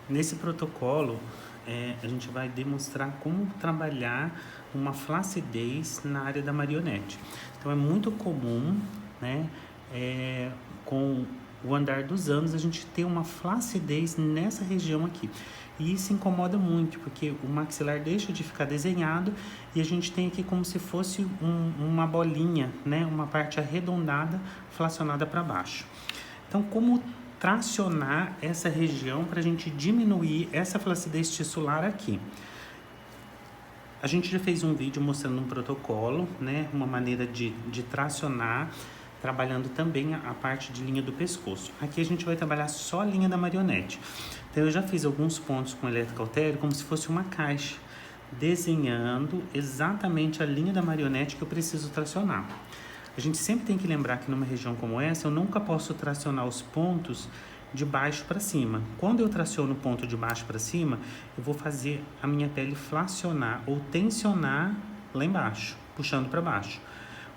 Nesse protocolo, a gente vai demonstrar como trabalhar uma flacidez na área da marionete. Então, é muito comum, né, com o andar dos anos, a gente ter uma flacidez nessa região aqui. E isso incomoda muito, porque o maxilar deixa de ficar desenhado e a gente tem aqui como se fosse uma bolinha, né, uma parte arredondada, flacionada para baixo. Então, como tracionar essa região para a gente diminuir essa flacidez tissular aqui? A gente já fez um vídeo mostrando um protocolo, né? Uma maneira de tracionar, trabalhando também a parte de linha do pescoço. Aqui a gente vai trabalhar só a linha da marionete. Então eu já fiz alguns pontos com eletrocautério como se fosse uma caixa, desenhando exatamente a linha da marionete que eu preciso tracionar. A gente sempre tem que lembrar que numa região como essa, eu nunca posso tracionar os pontos de baixo para cima. Quando eu traciono o ponto de baixo para cima, eu vou fazer a minha pele flacionar ou tensionar lá embaixo, puxando para baixo.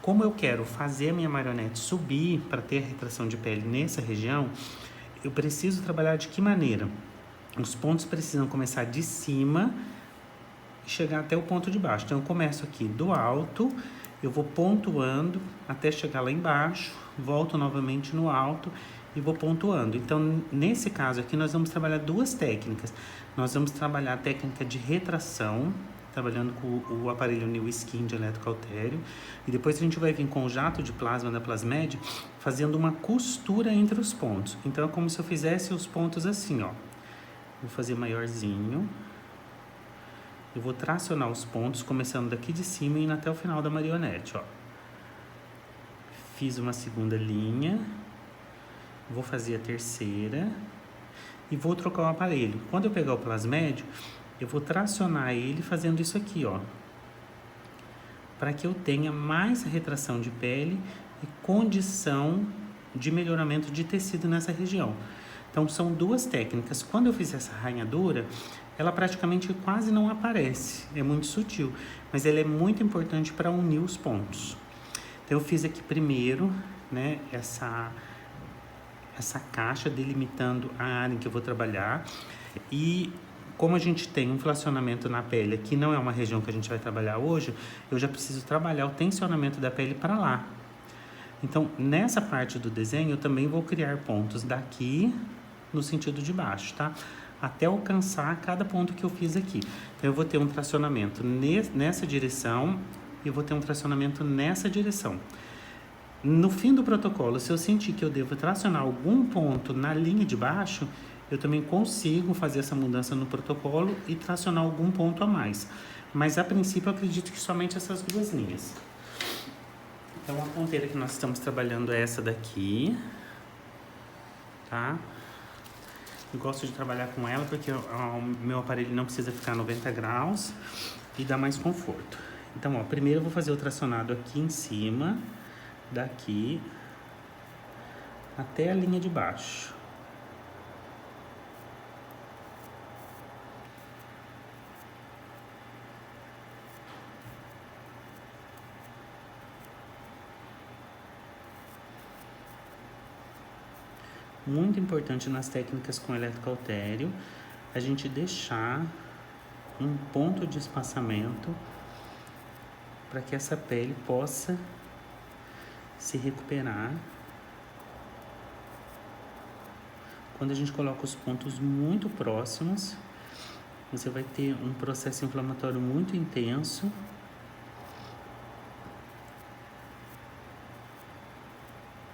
Como eu quero fazer a minha marionete subir para ter a retração de pele nessa região, eu preciso trabalhar de que maneira? Os pontos precisam começar de cima e chegar até o ponto de baixo. Então eu começo aqui do alto, eu vou pontuando até chegar lá embaixo, volto novamente no alto e vou pontuando. Então, nesse caso aqui, nós vamos trabalhar duas técnicas. Nós vamos trabalhar a técnica de retração, trabalhando com o aparelho New Skin de eletrocautério. E depois a gente vai vir com o jato de plasma da Plasmed, fazendo uma costura entre os pontos. Então, é como se eu fizesse os pontos assim, ó. Vou fazer maiorzinho. Eu vou tracionar os pontos, começando daqui de cima e indo até o final da marionete, ó. Fiz uma segunda linha. Vou fazer a terceira e vou trocar o aparelho. Quando eu pegar o plasmédio, eu vou tracionar ele fazendo isso aqui, ó, para que eu tenha mais retração de pele e condição de melhoramento de tecido nessa região. Então, são duas técnicas. Quando eu fiz essa arranhadura, ela praticamente quase não aparece, é muito sutil, mas ela é muito importante para unir os pontos. Então, eu fiz aqui primeiro, né, essa caixa delimitando a área em que eu vou trabalhar. E como a gente tem um flacionamento na pele, que não é uma região que a gente vai trabalhar hoje, eu já preciso trabalhar o tensionamento da pele para lá. Então, nessa parte do desenho, eu também vou criar pontos daqui no sentido de baixo, tá? Até alcançar cada ponto que eu fiz aqui. Então, eu vou ter um tracionamento nessa direção e eu vou ter um tracionamento nessa direção. No fim do protocolo, se eu sentir que eu devo tracionar algum ponto na linha de baixo, eu também consigo fazer essa mudança no protocolo e tracionar algum ponto a mais. Mas a princípio eu acredito que somente essas duas linhas. Então a ponteira que nós estamos trabalhando é essa daqui, tá? Eu gosto de trabalhar com ela porque o meu aparelho não precisa ficar 90 graus e dá mais conforto. Então, ó, primeiro eu vou fazer o tracionado aqui em cima, daqui até a linha de baixo. Muito importante nas técnicas com eletrocautério a gente deixar um ponto de espaçamento para que essa pele possa se recuperar. Quando a gente coloca os pontos muito próximos, você vai ter um processo inflamatório muito intenso.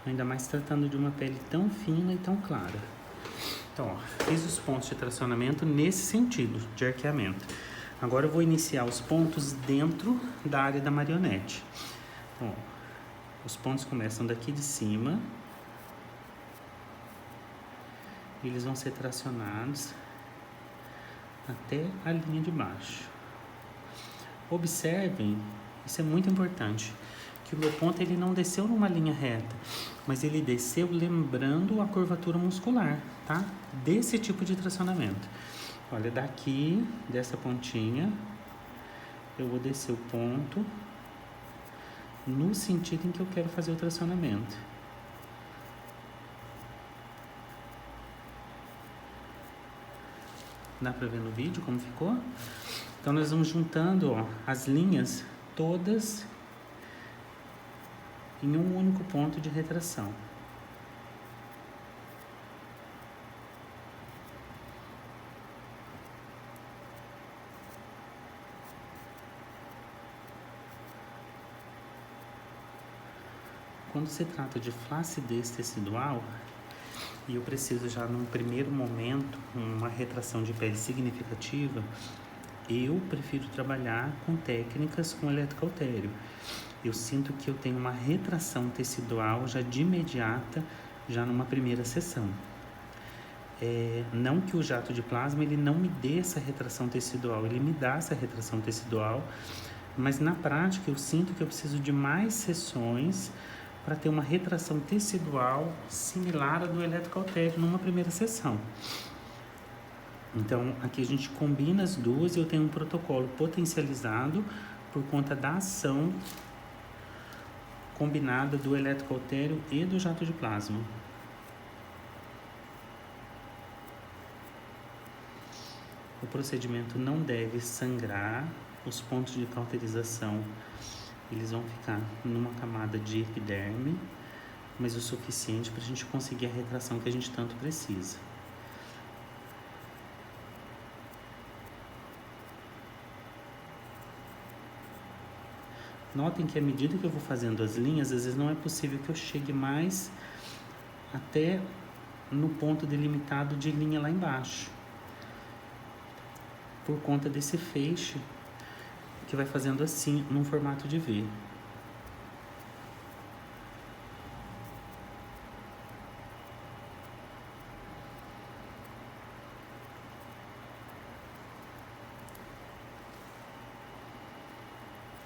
Ainda mais tratando de uma pele tão fina e tão clara. Então, ó, fiz os pontos de tracionamento nesse sentido, de arqueamento. Agora eu vou iniciar os pontos dentro da área da marionete. Então, ó, os pontos começam daqui de cima. E eles vão ser tracionados até a linha de baixo. Observem, isso é muito importante, que o meu ponto ele não desceu numa linha reta, mas ele desceu lembrando a curvatura muscular, tá? Desse tipo de tracionamento. Olha, daqui, dessa pontinha, eu vou descer o ponto no sentido em que eu quero fazer o tracionamento. Dá pra ver no vídeo como ficou? Então nós vamos juntando, ó, as linhas todas em um único ponto de retração. Quando se trata de flacidez tecidual, e eu preciso já num primeiro momento uma retração de pele significativa, eu prefiro trabalhar com técnicas com eletrocautério. Eu sinto que eu tenho uma retração tecidual já de imediata, já numa primeira sessão. Não que o jato de plasma ele não me dê essa retração tecidual, ele me dá essa retração tecidual, mas na prática eu sinto que eu preciso de mais sessões para ter uma retração tecidual similar à do eletrocautério numa primeira sessão. Então, aqui a gente combina as duas e eu tenho um protocolo potencializado por conta da ação combinada do eletrocautério e do jato de plasma. O procedimento não deve sangrar, os pontos de cauterização eles vão ficar numa camada de epiderme, mas o suficiente para a gente conseguir a retração que a gente tanto precisa. Notem que à medida que eu vou fazendo as linhas, às vezes não é possível que eu chegue mais até no ponto delimitado de linha lá embaixo, por conta desse feixe que vai fazendo assim, num formato de V.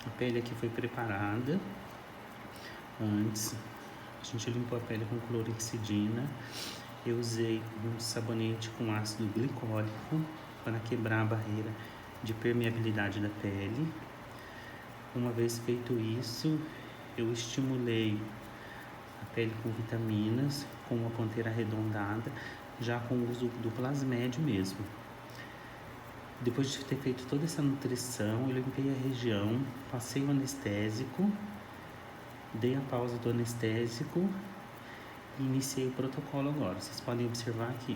A pele aqui foi preparada antes. A gente limpou a pele com clorexidina. Eu usei um sabonete com ácido glicólico para quebrar a barreira de permeabilidade da pele. Uma vez feito isso, eu estimulei a pele com vitaminas, com uma ponteira arredondada, já com o uso do plasmédio mesmo. Depois de ter feito toda essa nutrição, eu limpei a região, passei o anestésico, dei a pausa do anestésico e iniciei o protocolo agora. Vocês podem observar aqui.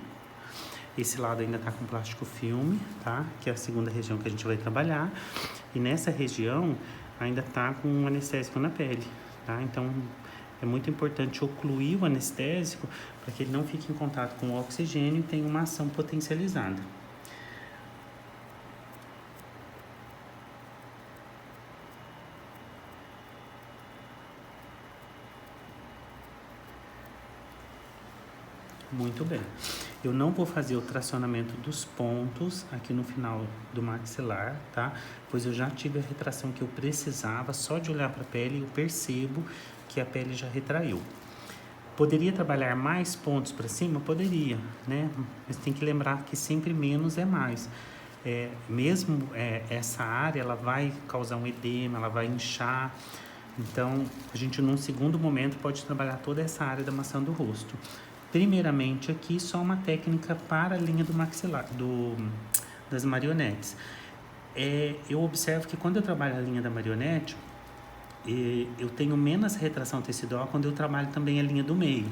Esse lado ainda tá com plástico filme, tá? Que é a segunda região que a gente vai trabalhar. E nessa região ainda tá com um anestésico na pele, tá? Então é muito importante ocluir o anestésico para que ele não fique em contato com o oxigênio e tenha uma ação potencializada. Muito bem. Eu não vou fazer o tracionamento dos pontos aqui no final do maxilar, tá? Pois eu já tive a retração que eu precisava. Só de olhar para a pele eu percebo que a pele já retraiu. Poderia trabalhar mais pontos para cima? Poderia, né? Mas tem que lembrar que sempre menos é mais. Essa área ela vai causar um edema, ela vai inchar. Então, a gente num segundo momento pode trabalhar toda essa área da maçã do rosto. Primeiramente aqui só uma técnica para a linha do maxilar, das marionetes. Eu observo que quando eu trabalho a linha da marionete, eu tenho menos retração tecidual quando eu trabalho também a linha do meio.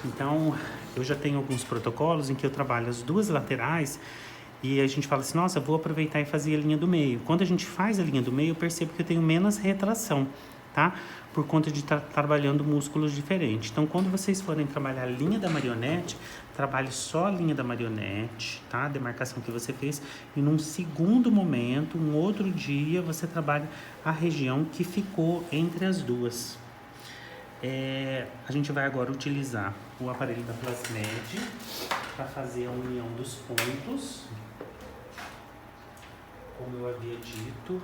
Então, eu já tenho alguns protocolos em que eu trabalho as duas laterais e a gente fala assim, nossa, vou aproveitar e fazer a linha do meio. Quando a gente faz a linha do meio, eu percebo que eu tenho menos retração, tá? Por conta de estar trabalhando músculos diferentes. Então, quando vocês forem trabalhar a linha da marionete, trabalhe só a linha da marionete, tá? A demarcação que você fez. E num segundo momento, um outro dia, você trabalha a região que ficou entre as duas. A gente vai agora utilizar o aparelho da Plasmed para fazer a união dos pontos. Como eu havia dito,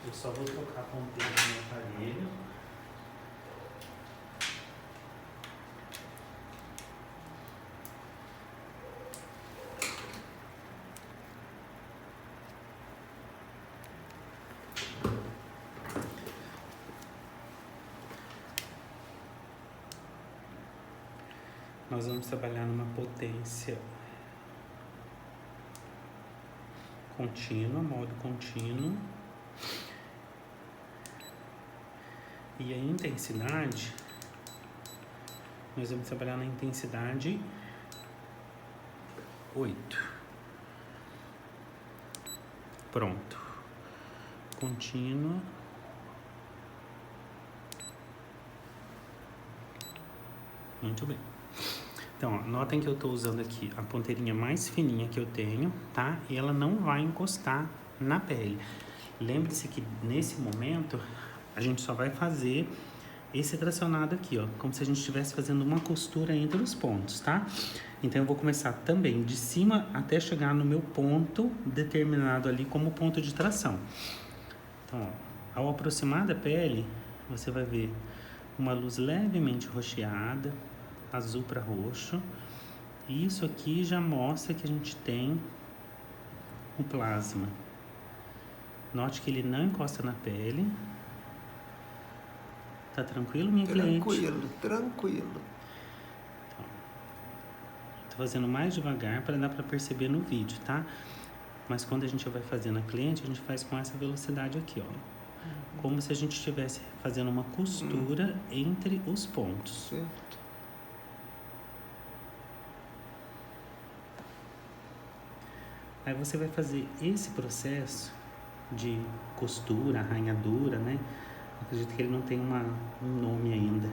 eu só vou trocar a ponteira do meu aparelho. Nós vamos trabalhar numa potência contínua, modo contínuo. E a intensidade, nós vamos trabalhar na intensidade 8. Pronto. Contínua. Muito bem. Então, ó, notem que eu estou usando aqui a ponteirinha mais fininha que eu tenho, tá? E ela não vai encostar na pele. Lembre-se que nesse momento a gente só vai fazer esse tracionado aqui, ó, como se a gente estivesse fazendo uma costura entre os pontos, tá? Então eu vou começar também de cima até chegar no meu ponto determinado ali como ponto de tração. Então, ó, ao aproximar da pele, você vai ver uma luz levemente roxeada, azul para roxo. E isso aqui já mostra que a gente tem o plasma. Note que ele não encosta na pele. Tá tranquilo, minha cliente? Tranquilo. Então, tô fazendo mais devagar para dar para perceber no vídeo, tá? Mas quando a gente vai fazer na cliente, a gente faz com essa velocidade aqui, ó. Como se a gente estivesse fazendo uma costura entre os pontos. Certo. Aí você vai fazer esse processo de costura, arranhadura, né? Acredito que ele não tem um nome ainda.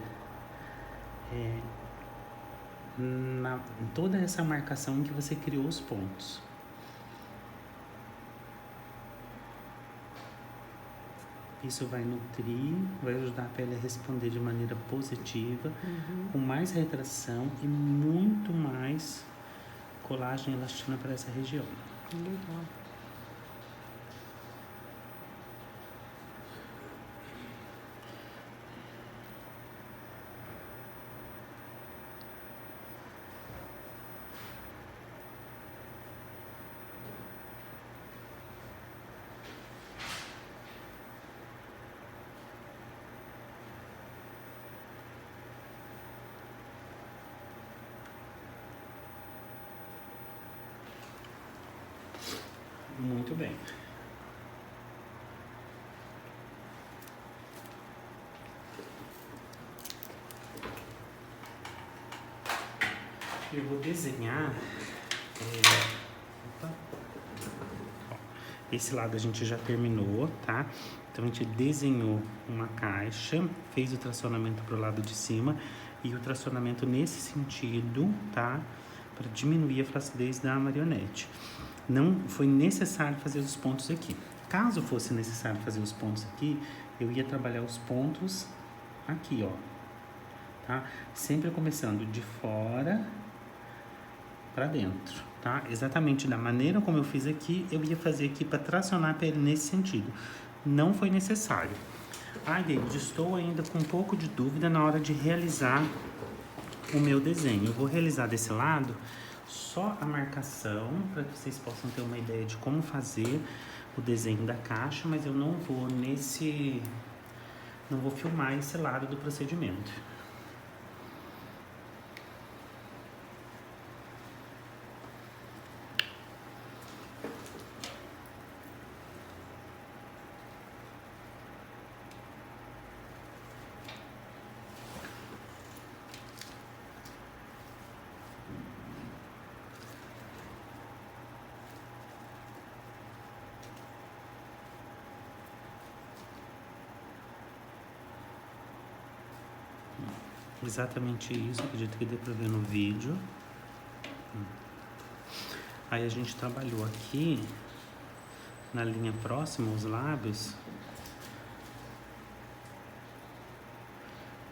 Em toda essa marcação em que você criou os pontos. Isso vai nutrir, vai ajudar a pele a responder de maneira positiva, com mais retração e muito mais colágeno e elastina para essa região. Legal. Muito bem. Eu vou desenhar. Esse lado a gente já terminou, tá? Então a gente desenhou uma caixa, fez o tracionamento pro lado de cima e o tracionamento nesse sentido, tá? Para diminuir a flacidez da marionete. Não foi necessário fazer os pontos aqui. Caso fosse necessário fazer os pontos aqui, eu ia trabalhar os pontos aqui, ó. Tá? Sempre começando de fora para dentro, tá? Exatamente da maneira como eu fiz aqui, eu ia fazer aqui para tracionar a pele nesse sentido. Não foi necessário. Ai, David, estou ainda com um pouco de dúvida na hora de realizar o meu desenho. Eu vou realizar desse lado só a marcação, para que vocês possam ter uma ideia de como fazer o desenho da caixa, mas eu não vou filmar esse lado do procedimento. Exatamente isso, acredito que dê pra ver no vídeo. Aí a gente trabalhou aqui na linha próxima aos lábios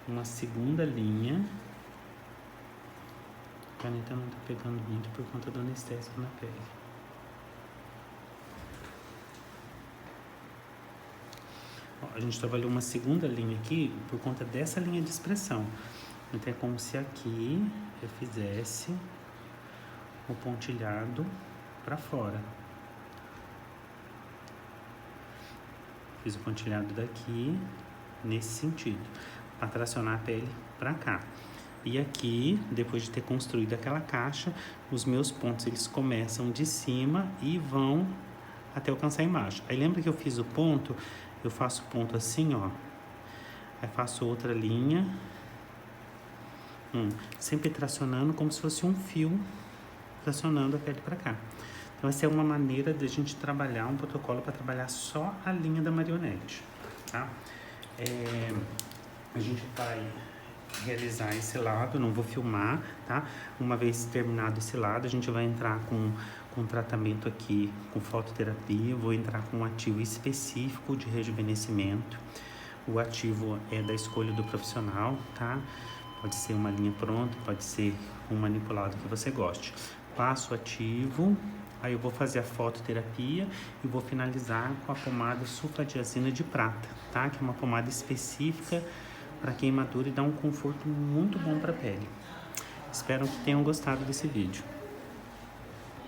uma segunda linha. A caneta não tá pegando muito por conta do anestésico na pele. A gente trabalhou uma segunda linha aqui por conta dessa linha de expressão. Então é como se aqui eu fizesse o pontilhado para fora. Fiz o pontilhado daqui nesse sentido, para tracionar a pele para cá. E aqui, depois de ter construído aquela caixa, os meus pontos eles começam de cima e vão até alcançar a imagem. Aí lembra que eu fiz o ponto? Eu faço o ponto assim, ó. Aí faço outra linha. Sempre tracionando como se fosse um fio, tracionando a pele para cá. Então essa é uma maneira de a gente trabalhar um protocolo para trabalhar só a linha da marionete, tá? A gente vai realizar esse lado, não vou filmar, tá? Uma vez terminado esse lado, a gente vai entrar com tratamento aqui, com fototerapia. Vou entrar com um ativo específico de rejuvenescimento. O ativo é da escolha do profissional, tá? Pode ser uma linha pronta, pode ser um manipulado que você goste. Passo ativo, aí eu vou fazer a fototerapia e vou finalizar com a pomada sulfadiazina de prata, tá? Que é uma pomada específica para queimadura e dá um conforto muito bom para a pele. Espero que tenham gostado desse vídeo.